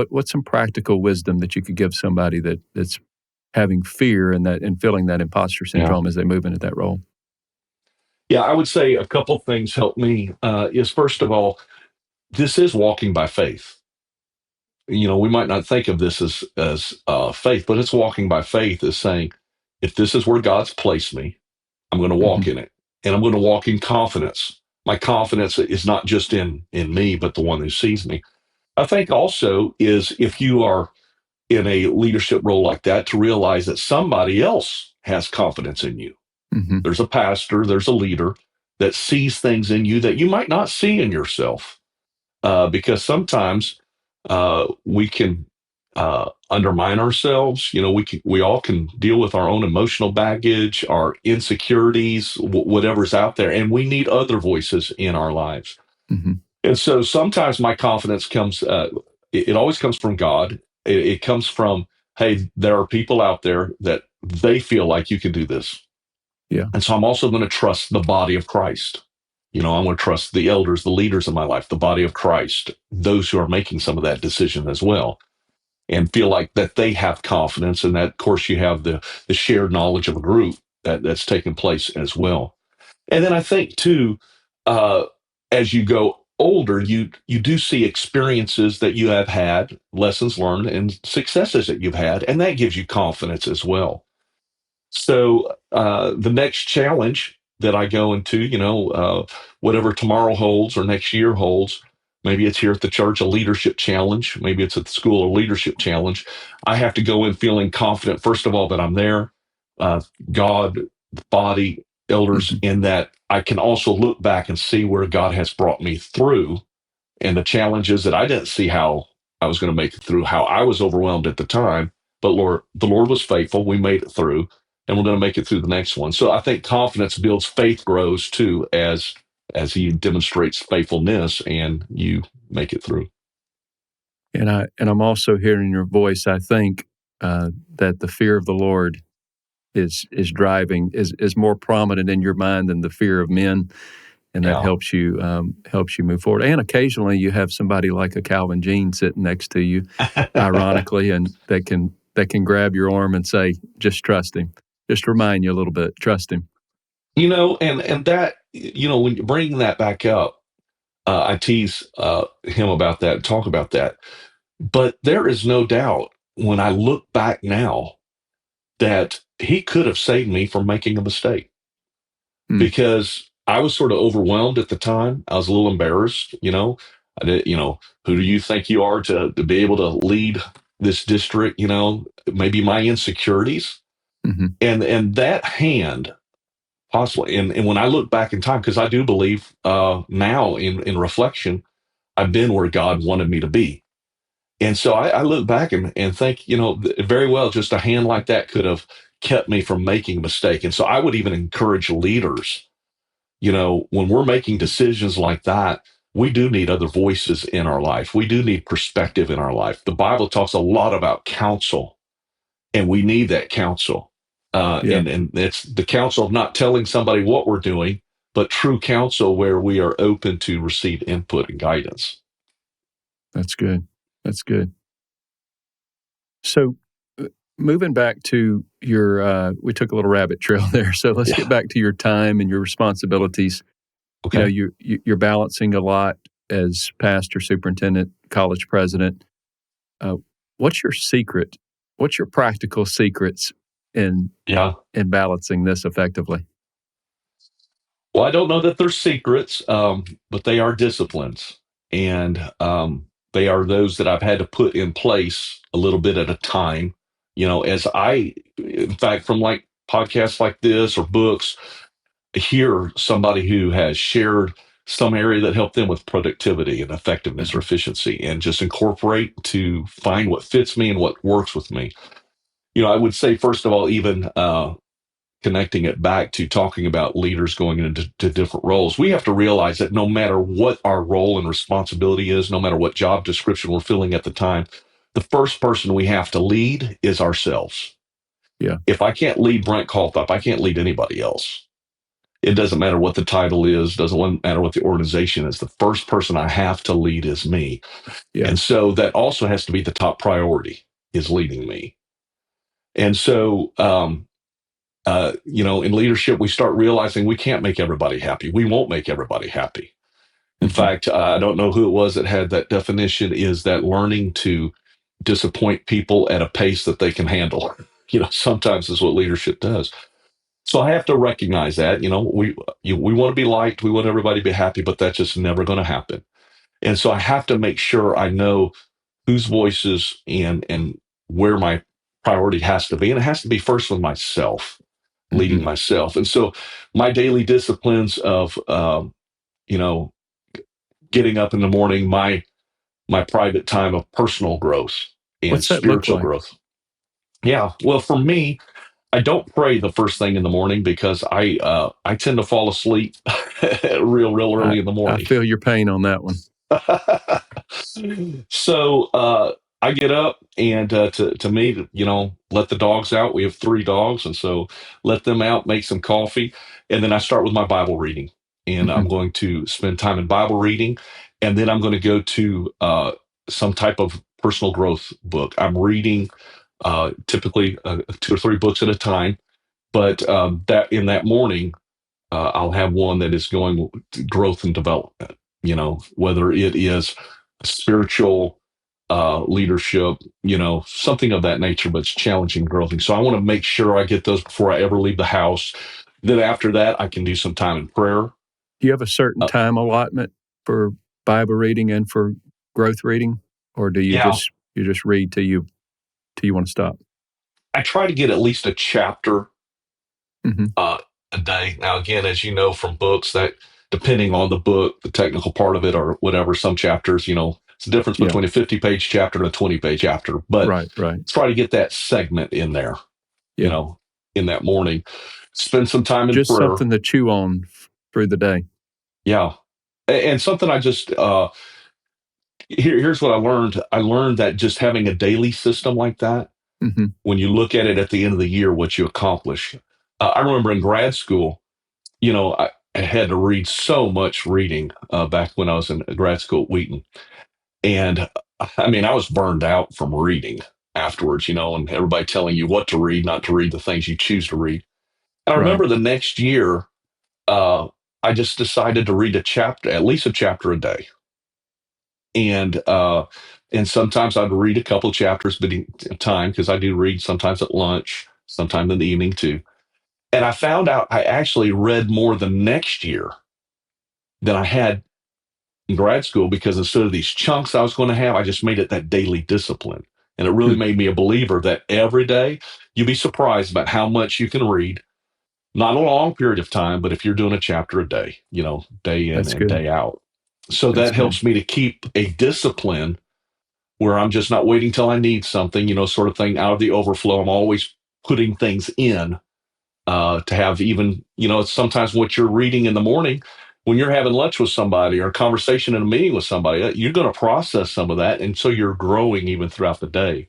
What's some practical wisdom that you could give somebody that's having fear and feeling that imposter syndrome as they move into that role? Yeah, I would say a couple things help me. Is first of all, this is walking by faith. We might not think of this as faith, but it's walking by faith is saying, if this is where God's placed me, I'm going to walk in it, and I'm going to walk in confidence. My confidence is not just in me, but the one who sees me. I think also is if you are in a leadership role like that, to realize that somebody else has confidence in you. Mm-hmm. There's a pastor, there's a leader that sees things in you that you might not see in yourself. Because sometimes we can undermine ourselves. We all can deal with our own emotional baggage, our insecurities, whatever's out there, and we need other voices in our lives. Mm-hmm. And so sometimes my confidence comes. It always comes from God. It comes from, hey, there are people out there that they feel like you can do this. Yeah. And so I'm also going to trust the body of Christ. I'm going to trust the elders, the leaders in my life, the body of Christ, those who are making some of that decision as well, and feel like that they have confidence. And that, of course, you have the shared knowledge of a group that's taken place as well. And then I think, too, as you go older, you do see experiences that you have had, lessons learned, and successes that you've had, and that gives you confidence as well. So the next challenge that I go into, whatever tomorrow holds or next year holds, maybe it's here at the church, a leadership challenge, maybe it's at the school, a leadership challenge. I have to go in feeling confident, first of all, that I'm there, God, the body, elders, in that I can also look back and see where God has brought me through and the challenges that I didn't see how I was going to make it through, how I was overwhelmed at the time. But the Lord was faithful. We made it through, and we're going to make it through the next one. So I think confidence builds, faith grows too, as He demonstrates faithfulness, and you make it through. And I'm also hearing your voice. I think that the fear of the Lord is more prominent in your mind than the fear of men, and that helps you move forward. And occasionally you have somebody like a Calvin Jean sitting next to you, ironically, and that can grab your arm and say, "Just trust him." Just remind you a little bit, trust him. And that, when you bring that back up, I tease him about that, talk about that. But there is no doubt when I look back now that he could have saved me from making a mistake, because I was sort of overwhelmed at the time. I was a little embarrassed, I did, who do you think you are to be able to lead this district? Maybe my insecurities, and that hand possibly. And when I look back in time, because I do believe now in reflection, I've been where God wanted me to be. And so I look back and think, very well, just a hand like that could have kept me from making a mistake. And so I would even encourage leaders, when we're making decisions like that, we do need other voices in our life. We do need perspective in our life. The Bible talks a lot about counsel, and we need that counsel. And it's the counsel of not telling somebody what we're doing, but true counsel where we are open to receive input and guidance. That's good. That's good. So moving back to your, we took a little rabbit trail there. So let's get back to your time and your responsibilities. Okay. You're balancing a lot as pastor, superintendent, college president. What's your secret? What's your practical secrets in balancing this effectively? Well, I don't know that they're secrets, but they are disciplines. And they are those that I've had to put in place a little bit at a time. As in fact, from like podcasts like this or books, hear somebody who has shared some area that helped them with productivity and effectiveness or efficiency, and just incorporate to find what fits me and what works with me. I would say, first of all, even connecting it back to talking about leaders going into different roles, we have to realize that no matter what our role and responsibility is, no matter what job description we're filling at the time, the first person we have to lead is ourselves. Yeah. If I can't lead Brent Coltharp, I can't lead anybody else. It doesn't matter what the title is, doesn't matter what the organization is. The first person I have to lead is me. Yeah. And so that also has to be the top priority, is leading me. And so, in leadership, we start realizing we can't make everybody happy. We won't make everybody happy. In fact, I don't know who it was that had that definition, is that learning to disappoint people at a pace that they can handle. Sometimes is what leadership does. So I have to recognize that, we want to be liked, we want everybody to be happy, but that's just never going to happen. And so I have to make sure I know whose voices and where my priority has to be. And it has to be first with myself, leading myself. And so my daily disciplines of, getting up in the morning, my private time of personal growth and What's that look spiritual like? growth. Yeah. Well, for me, I don't pray the first thing in the morning because I tend to fall asleep real early in the I morning. feel your pain on that one. So I get up and to me, let the dogs out. We have 3 dogs, and so let them out, make some coffee, and then I start with my Bible reading. And I'm going to spend time in Bible reading, and then I'm going to go to some type of personal growth book. I'm reading typically 2 or 3 books at a time, but that in that morning, I'll have one that is going to growth and development. Whether it is spiritual leadership, something of that nature, but it's challenging growth. So I want to make sure I get those before I ever leave the house. Then after that, I can do some time in prayer. Do you have a certain time allotment for Bible reading and for growth reading, or do you just read till you want to stop? I try to get at least a chapter a day. Now, again, as you know from books, that depending on the book, the technical part of it, or whatever, some chapters, it's the difference between a 50-page chapter and a 20-page chapter. But right. Try to get that segment in there, in that morning. Spend some time in just prayer. Something to chew on through the day. Yeah. And something I just, here's what I learned. I learned that just having a daily system like that, when you look at it at the end of the year, what you accomplish. I remember in grad school, I had to read so much reading back when I was in grad school at Wheaton. And I was burned out from reading afterwards, and everybody telling you what to read, not to read the things you choose to read. And I remember the next year, I just decided to read at least a chapter a day. And sometimes I'd read a couple chapters at a time, because I do read sometimes at lunch, sometimes in the evening too. And I found out I actually read more the next year than I had in grad school, because instead of these chunks I was going to have, I just made it that daily discipline. And it really made me a believer that every day you'd be surprised about how much you can read. Not a long period of time, but if you're doing a chapter a day, day in and day out. So that helps me to keep a discipline where I'm just not waiting till I need something, sort of thing, out of the overflow. I'm always putting things in to have even, it's sometimes what you're reading in the morning when you're having lunch with somebody or a conversation in a meeting with somebody, you're going to process some of that. And so you're growing even throughout the day.